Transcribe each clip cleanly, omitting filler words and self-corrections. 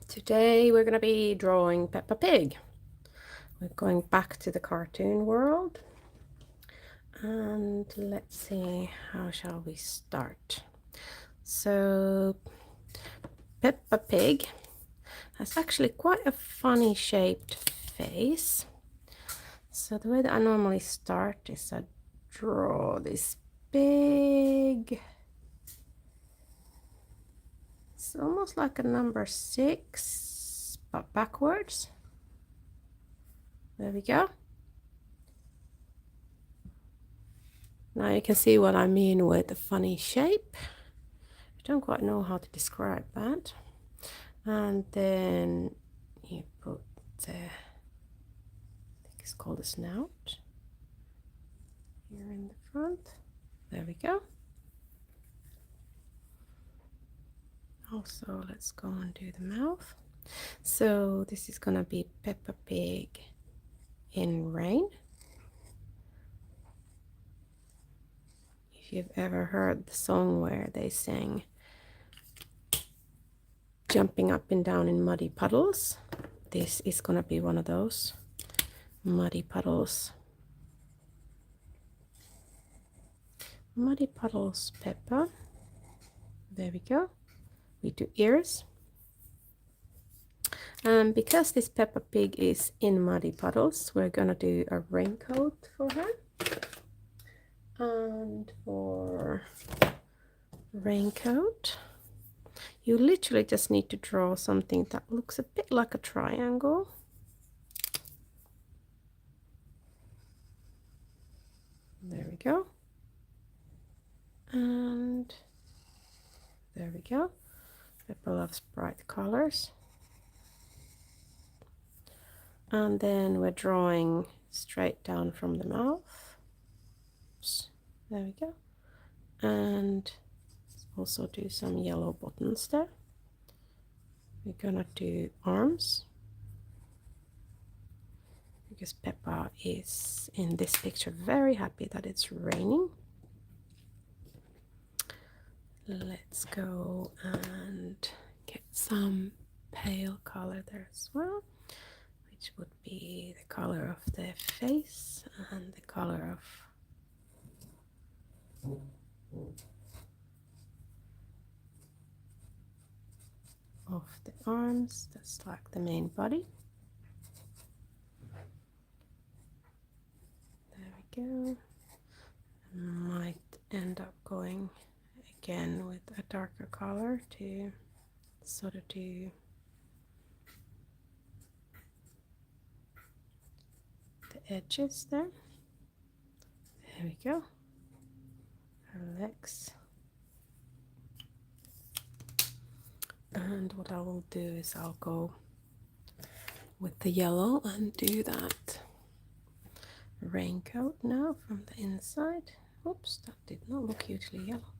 Today we're going to be drawing Peppa Pig. We're going back to the cartoon world. And let's see, how shall we start? So Peppa Pig has actually quite a funny shaped face. So the way that I normally start is I draw this big, it's almost like a number 6, but backwards. There we go. Now you can see what I mean with the funny shape. I don't quite know how to describe that. And then you put the, I think it's called a snout, here in the front. There we go. Also, let's go and do the mouth. So this is gonna be Peppa Pig in rain. If you've ever heard the song where they sing jumping up and down in muddy puddles, this is gonna be one of those muddy puddles. Muddy puddles, Peppa. There we go. We do ears. And because this Peppa Pig is in muddy puddles, we're gonna do a raincoat for her. And for raincoat, you literally just need to draw something that looks a bit like a triangle. There we go. And there we go. Peppa loves bright colors. And then we're drawing straight down from the mouth. Oops. There we go. And also do some yellow buttons there. We're gonna do arms, because Peppa is in this picture very happy that it's raining. Let's go and get some pale color there as well, which would be the color of the face and the color of the arms. That's like the main body. There we go. I might end up going again with a darker color to sort of do the edges there. There we go. Her legs. And what I will do is I'll go with the yellow and do that raincoat now from the inside. Oops, that did not look hugely yellow.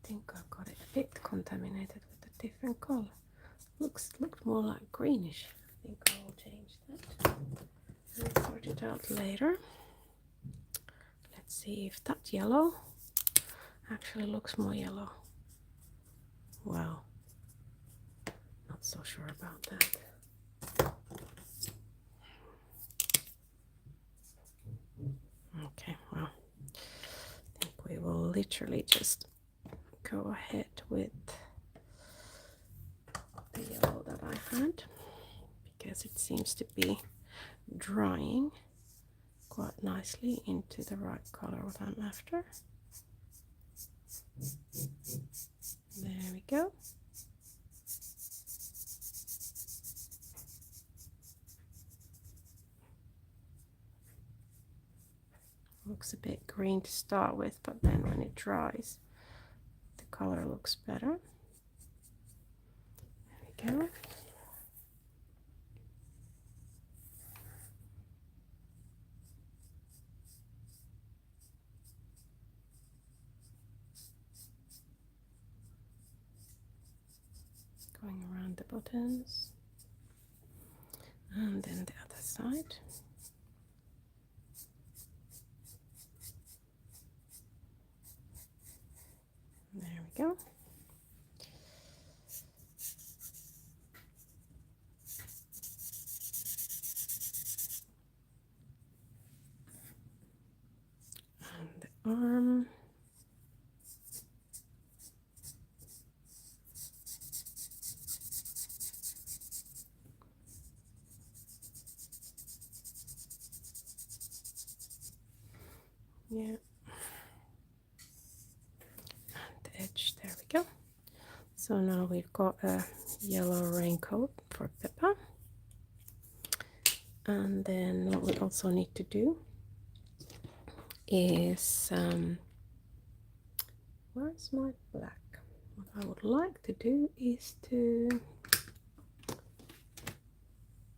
I think I got it a bit contaminated with a different color. Looked more like greenish. I think I will change that. We'll sort it out later. Let's see if that yellow actually looks more yellow. Well, not so sure about that. Okay, well, I think we will literally just go ahead with the yellow that I had, because it seems to be drying quite nicely into the right color what I'm after. There we go. Looks a bit green to start with, but then when it dries, the color looks better. There we go. Going around the buttons. And then the other side. There we go. arm. Yeah. And the edge, there we go. So now we've got a yellow raincoat for Peppa. And then what we also need to do is, where's my black? What I would like to do is to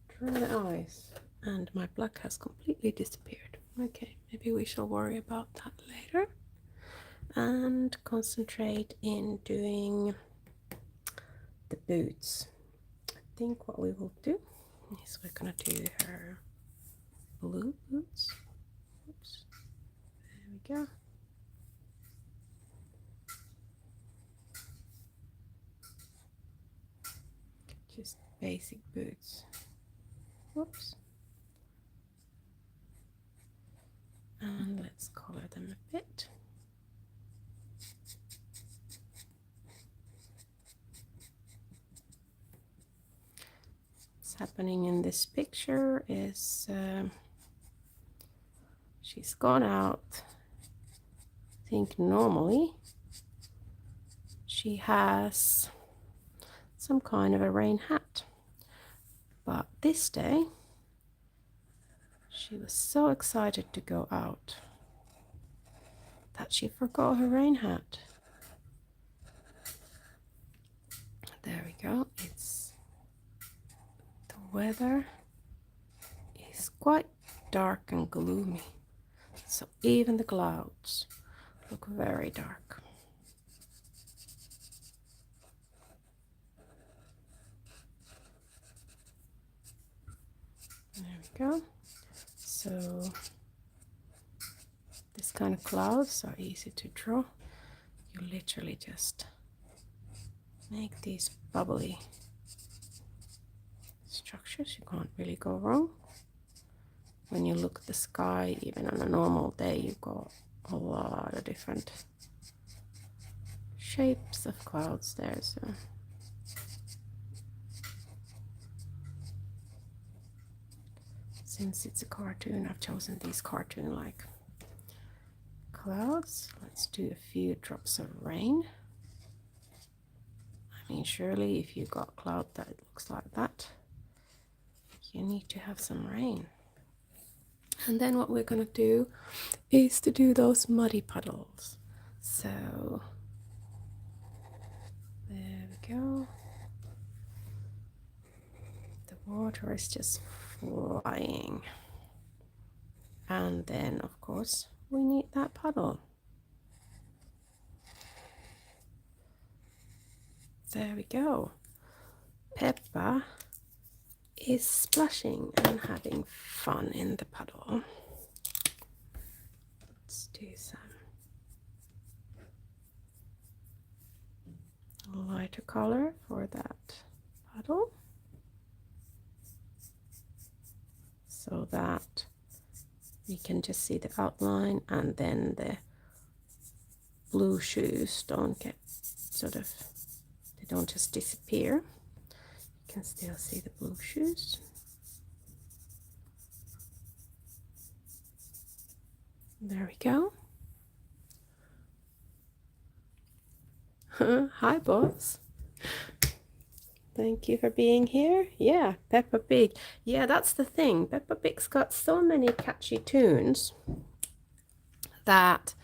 draw the eyes, and my black has completely disappeared. Okay, maybe we shall worry about that later and concentrate in doing the boots. I think what we will do is we're gonna do her blue boots. Oops. There we go. Just basic boots. Whoops. And let's color them a bit. What's happening in this picture is she's gone out. I think normally she has some kind of a rain hat, but this day she was so excited to go out that she forgot her rain hat. There we go. It's the weather is quite dark and gloomy, so even the clouds look very dark. There we go. So this kind of clouds are easy to draw. You literally just make these bubbly structures. You can't really go wrong. When you look at the sky, even on a normal day, you've got a lot of different shapes of clouds there. So since it's a cartoon, I've chosen these cartoon-like clouds. Let's do a few drops of rain. I mean, surely if you got a cloud that looks like that, you need to have some rain. And then what we're going to do is to do those muddy puddles. So there we go. The water is just flying. And then, of course, we need that puddle. There we go. Peppa is splashing and having fun in the puddle. Let's do some lighter color for that puddle, so that we can just see the outline, and then the blue shoes don't get they don't just disappear. You can still see the blue shoes. There we go. Hi, boss. Thank you for being here. Yeah, Peppa Pig. Yeah, that's the thing. Peppa Pig's got so many catchy tunes that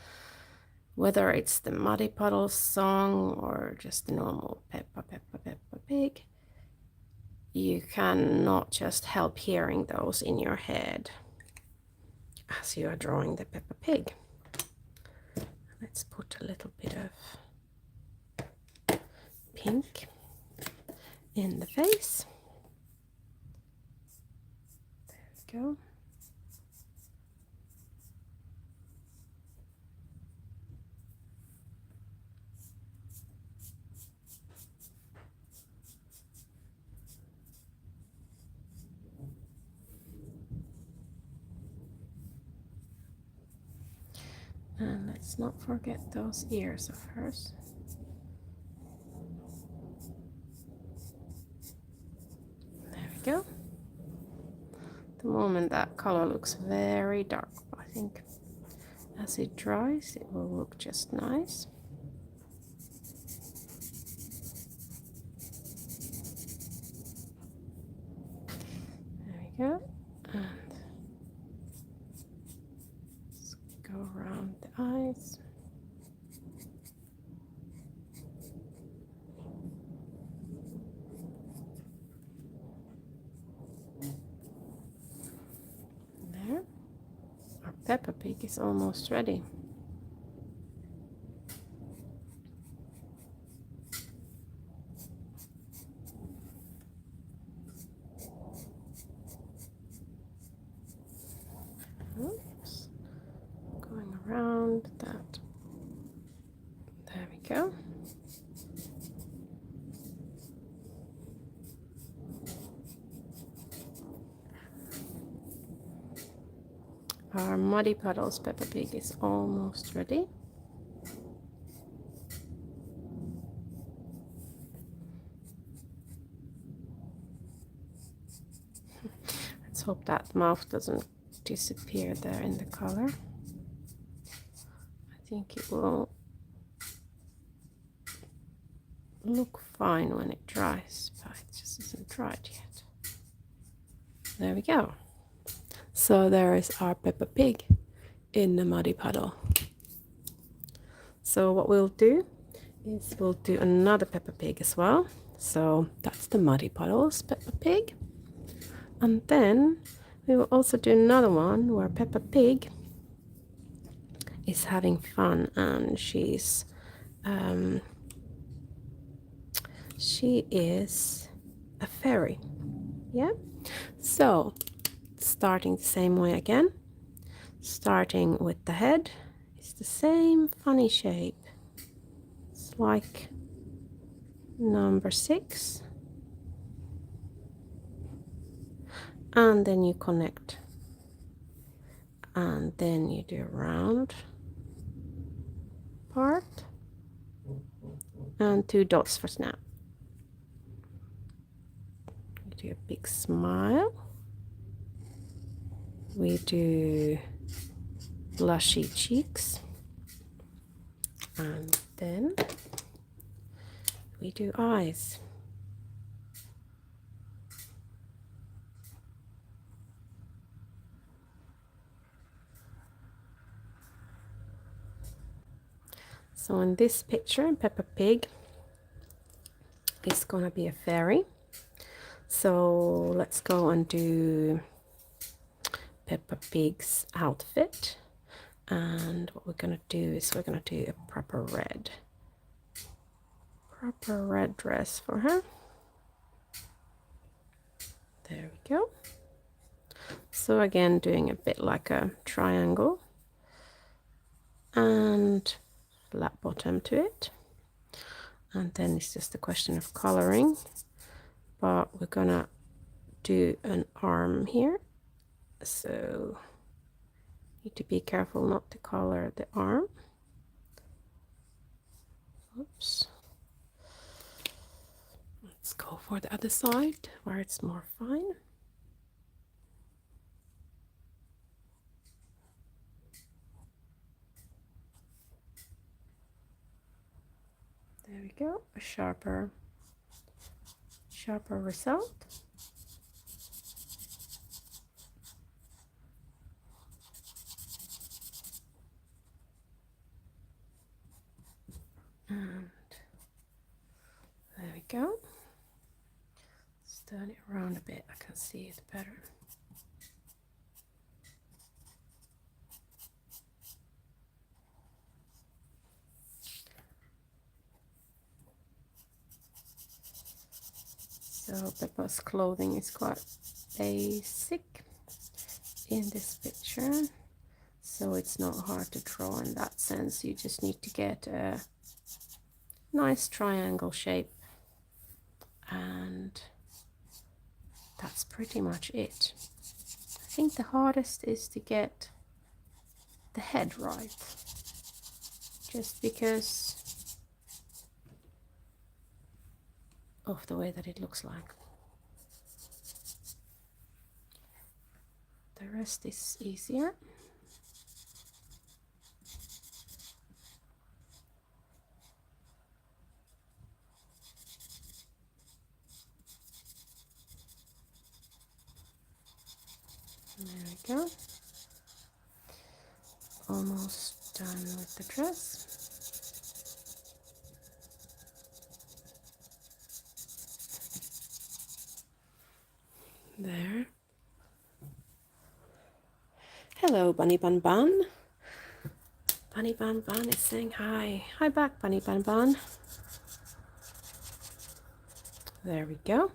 whether it's the Muddy Puddles song or just the normal Peppa Pig, you cannot just help hearing those in your head as you are drawing the Peppa Pig. Let's put a little bit of pink in the face. There we go. And Let's not forget those ears of hers. There we go. At the moment that color looks very dark. I think as it dries it will look just nice. There we go. And let's go around the eyes. There. Our Peppa Pig is almost ready. Oops. Going around that. There we go. Our Muddy Puddles Peppa Pig is almost ready. Let's hope that mouth doesn't disappear there in the color. I think it will look fine when it dries, but it just isn't dried yet. There we go. So there is our Peppa Pig in the muddy puddle. So what we'll do is we'll do another Peppa Pig as well. So that's the Muddy Puddles Peppa Pig. And then we will also do another one where Peppa Pig is having fun and she is a fairy. Yeah. So starting the same way again. Starting with the head. It's the same funny shape. It's like number 6. And then you connect. And then you do a round part. And 2 dots for snap. We do a big smile. We do blushy cheeks. And then we do eyes. So in this picture, Peppa Pig is gonna be a fairy. So let's go and do Peppa Pig's outfit. And what we're gonna do is we're gonna do a proper red dress for her. There we go. So again, doing a bit like a triangle and flat bottom to it. And then it's just a question of coloring, but we're gonna do an arm here. So need to be careful not to color the arm. Oops. Let's go for the other side where it's more fine. There we go, a sharper result. And there we go. Let's turn it around a bit, I can see it better. So Peppa's clothing is quite basic in this picture, so it's not hard to draw in that sense. You just need to get a nice triangle shape, and that's pretty much it. I think the hardest is to get the head right. just because of the way that it looks like. The rest is easier. There we go. Almost done with the dress. There. Hello, Bunny Bun Bun. Bunny Bun Bun is saying hi. Hi back, Bunny Bun Bun. There we go.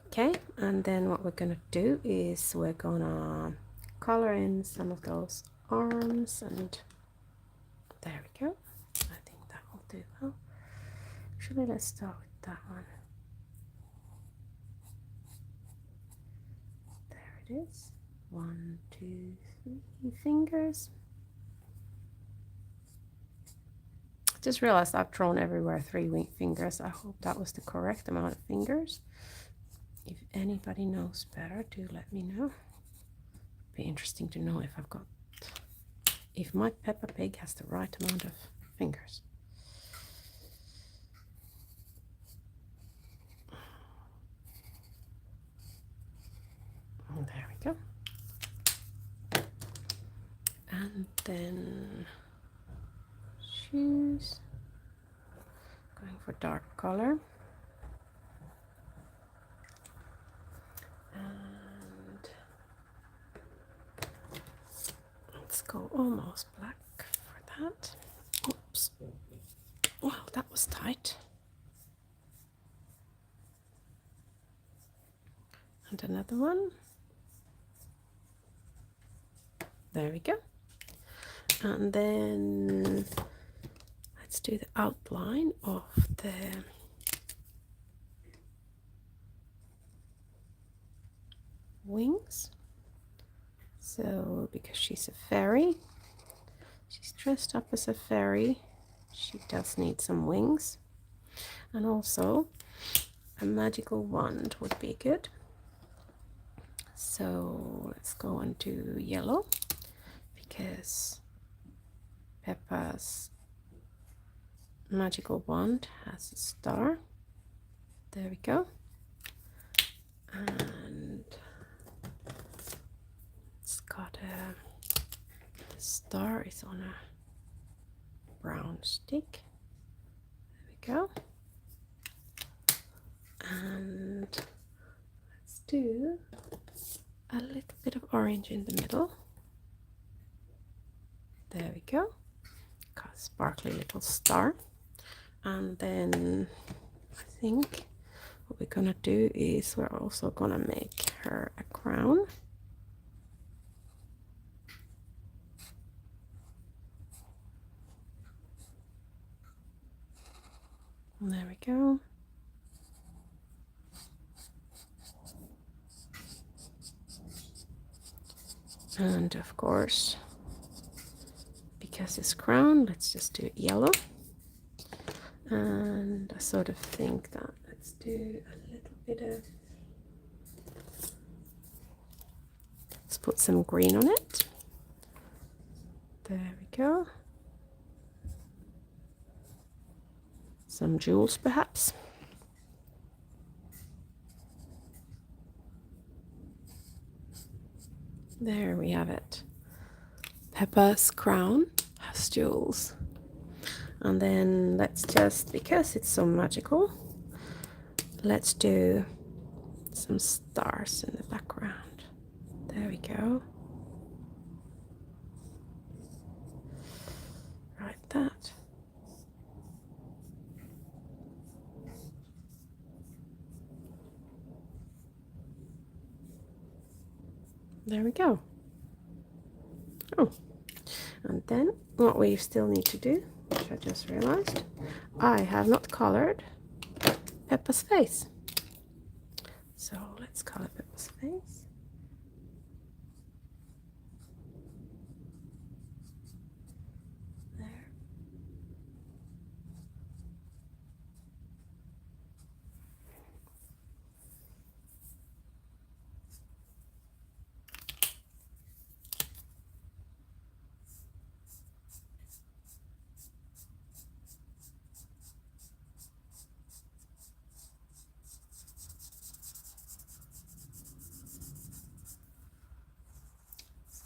Okay, and then what we're gonna do is we're gonna color in some of those arms, and there we go. I think that will do well. Actually, let's start with that one. There it is. 1, 2, 3 fingers. I just realized I've drawn everywhere 3 fingers. I hope that was the correct amount of fingers. If anybody knows better, do let me know. Be interesting to know if my Peppa Pig has the right amount of fingers. There we go. And then shoes. Going for dark color. And let's go almost black for that. Oops. Wow, that was tight. And another one. There we go. And then let's do the outline of the wings. So because she's a fairy, she's dressed up as a fairy, she does need some wings, and also a magical wand would be good. So let's go on to yellow, because Peppa's magical wand has a star. There we go. And it's got the star is on a brown stick. There we go. And let's do a little bit of orange in the middle. There we go. Got a sparkly little star. And then I think what we're gonna do is we're also gonna make her a crown. And there we go. And of course, because it's crown, let's just do it yellow. And I sort of think that let's do a little bit of, let's put some green on it. There we go. Some jewels perhaps. There we have it. Peppa's crown has jewels. And then let's just, because it's so magical, let's do some stars in the background. There we go. Like that. There we go. Oh, and then what we still need to do, which I just realized, I have not colored Peppa's face. So let's color Peppa's face.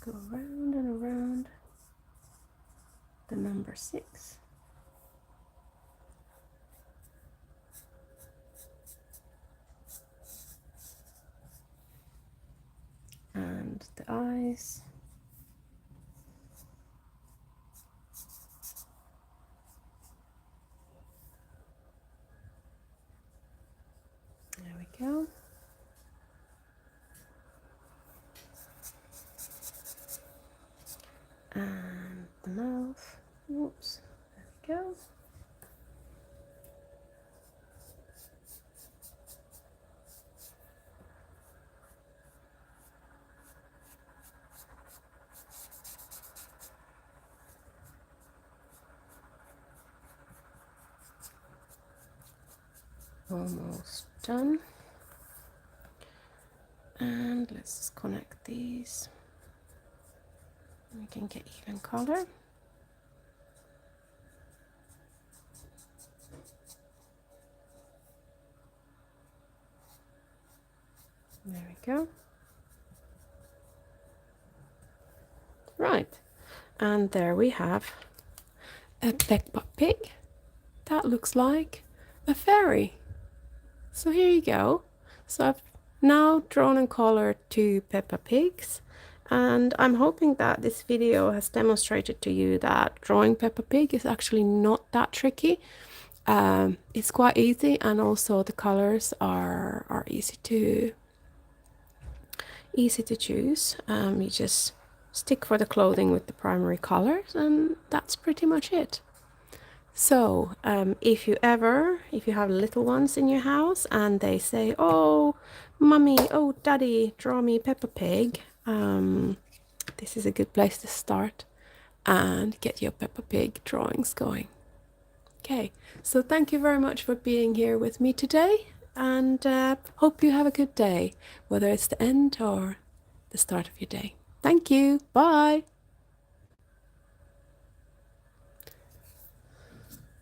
go around and around the number 6. And the eyes. There we go. And the mouth. Whoops. There we go. Almost done. And let's just connect these. We can get even color. There we go. Right, and there we have a Peppa Pig that looks like a fairy. So here you go. So I've now drawn and colored 2 Peppa Pigs, and I'm hoping that this video has demonstrated to you that drawing Peppa Pig is actually not that tricky. It's quite easy, and also the colors are easy to choose. You just stick for the clothing with the primary colors, and that's pretty much it. So if you have little ones in your house and they say, oh mummy, oh daddy, draw me Peppa Pig, this is a good place to start and get your Peppa Pig drawings going. Okay, so thank you very much for being here with me today, and hope you have a good day, whether it's the end or the start of your day. Thank you. Bye.